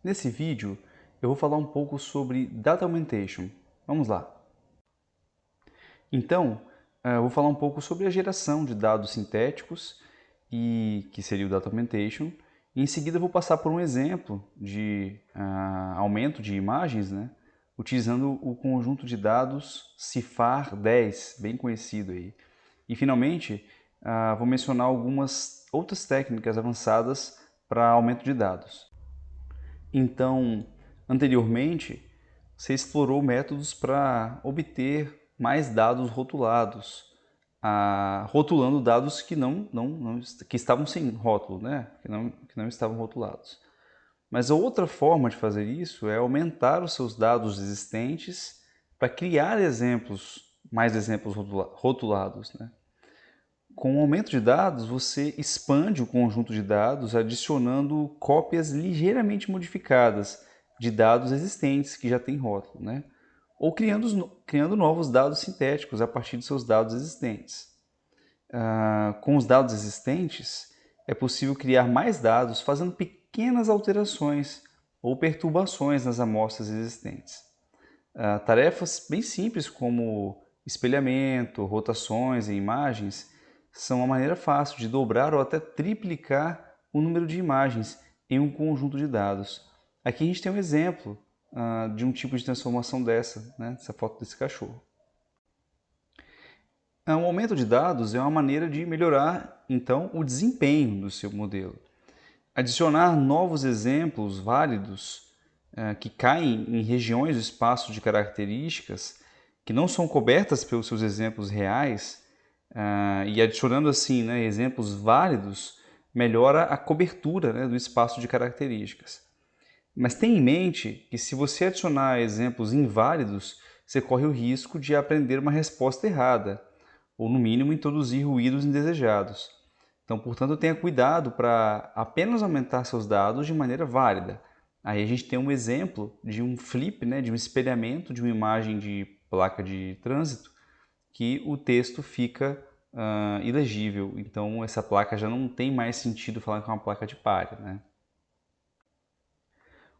Nesse vídeo, eu vou falar um pouco sobre Data Augmentation. Vamos lá. Então, eu vou falar um pouco sobre a geração de dados sintéticos, que seria o Data Augmentation. E em seguida, eu vou passar por um exemplo de aumento de imagens, né, utilizando o conjunto de dados CIFAR-10, bem conhecido aí. E, finalmente, vou mencionar algumas outras técnicas avançadas para aumento de dados. Então, anteriormente, você explorou métodos para obter mais dados rotulados, rotulando dados que estavam sem rótulo, né? que não estavam rotulados. Mas a outra forma de fazer isso é aumentar os seus dados existentes para criar mais exemplos rotulados, né? Com o aumento de dados, você expande o conjunto de dados adicionando cópias ligeiramente modificadas de dados existentes que já têm rótulo, né? Ou criando novos dados sintéticos a partir de seus dados existentes. Com os dados existentes, é possível criar mais dados fazendo pequenas alterações ou perturbações nas amostras existentes. Tarefas bem simples como espelhamento, rotações em imagens são uma maneira fácil de dobrar ou até triplicar o número de imagens em um conjunto de dados. Aqui a gente tem um exemplo de um tipo de transformação dessa, né? Essa foto desse cachorro. O aumento de dados é uma maneira de melhorar, então, o desempenho do seu modelo. Adicionar novos exemplos válidos que caem em regiões do espaço de características que não são cobertas pelos seus exemplos reais e adicionando assim, né, exemplos válidos, melhora a cobertura, né, do espaço de características. Mas tenha em mente que se você adicionar exemplos inválidos, você corre o risco de aprender uma resposta errada, ou no mínimo introduzir ruídos indesejados. Então, portanto, tenha cuidado para apenas aumentar seus dados de maneira válida. Aí a gente tem um exemplo de um flip, né, de um espelhamento de uma imagem de placa de trânsito, que o texto fica ilegível. Então, essa placa já não tem mais sentido falar que é uma placa de palha, né?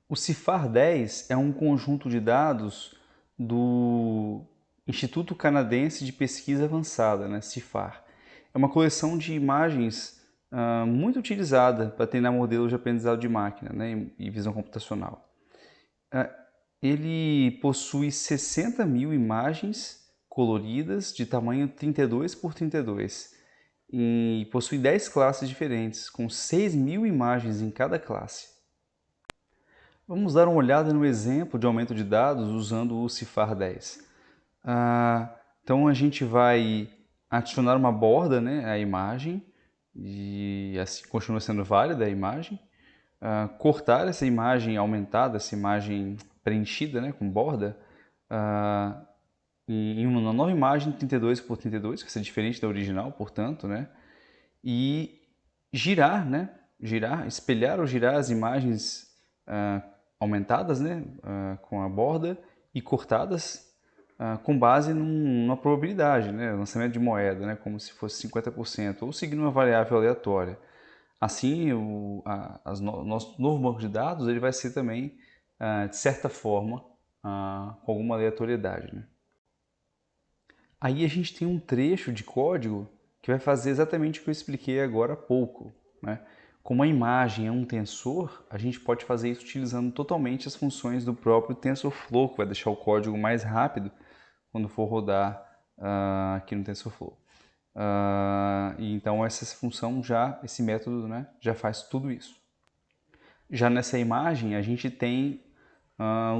O CIFAR-10 é um conjunto de dados do Instituto Canadense de Pesquisa Avançada, né, CIFAR. É uma coleção de imagens muito utilizada para treinar modelos de aprendizado de máquina, né, e visão computacional. Ele possui 60 mil imagens coloridas de tamanho 32 por 32 e possui 10 classes diferentes, com 6 mil imagens em cada classe. Vamos dar uma olhada no exemplo de aumento de dados usando o CIFAR-10. Então a gente vai adicionar uma borda, né, à imagem, e assim continua sendo válida a imagem. Cortar essa imagem aumentada, essa imagem preenchida, né, com borda, em uma nova imagem 32 por 32, que vai ser diferente da original, portanto, né, e girar, né, espelhar ou girar as imagens aumentadas, né, com a borda e cortadas com base numa probabilidade, né, lançamento de moeda, né, como se fosse 50%, ou seguindo uma variável aleatória. Assim, nosso novo banco de dados ele vai ser também, de certa forma, com alguma aleatoriedade, né? Aí a gente tem um trecho de código que vai fazer exatamente o que eu expliquei agora há pouco, né? Como a imagem é um tensor, a gente pode fazer isso utilizando totalmente as funções do próprio TensorFlow, que vai deixar o código mais rápido quando for rodar aqui no TensorFlow. E então essa função esse método, né, já faz tudo isso. Já nessa imagem a gente tem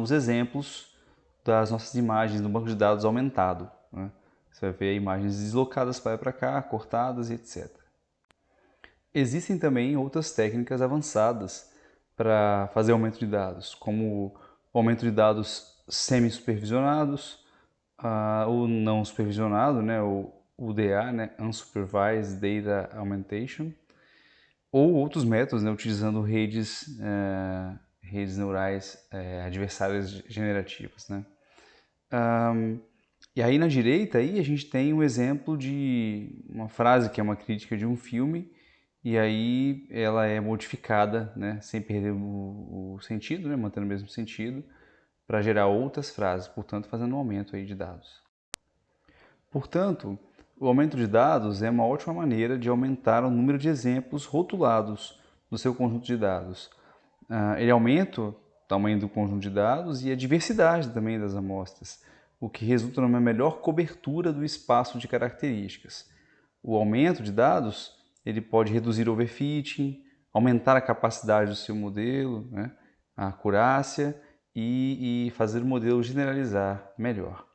os exemplos das nossas imagens no banco de dados aumentado, né? Você vai ver imagens deslocadas para lá e para cá, cortadas e etc. Existem também outras técnicas avançadas para fazer aumento de dados, como o aumento de dados semi-supervisionados, o não supervisionado, né, o UDA, né, Unsupervised Data Augmentation, ou outros métodos, né, utilizando redes neurais adversárias generativas, né. E aí na direita aí a gente tem um exemplo de uma frase que é uma crítica de um filme e aí ela é modificada, né, sem perder o sentido, né, mantendo o mesmo sentido, para gerar outras frases, portanto fazendo um aumento aí de dados. Portanto, o aumento de dados é uma ótima maneira de aumentar o número de exemplos rotulados do seu conjunto de dados. Ele aumenta o tamanho do conjunto de dados e a diversidade também das amostras, o que resulta numa melhor cobertura do espaço de características. O aumento de dados ele pode reduzir o overfitting, aumentar a capacidade do seu modelo, né, a acurácia e fazer o modelo generalizar melhor.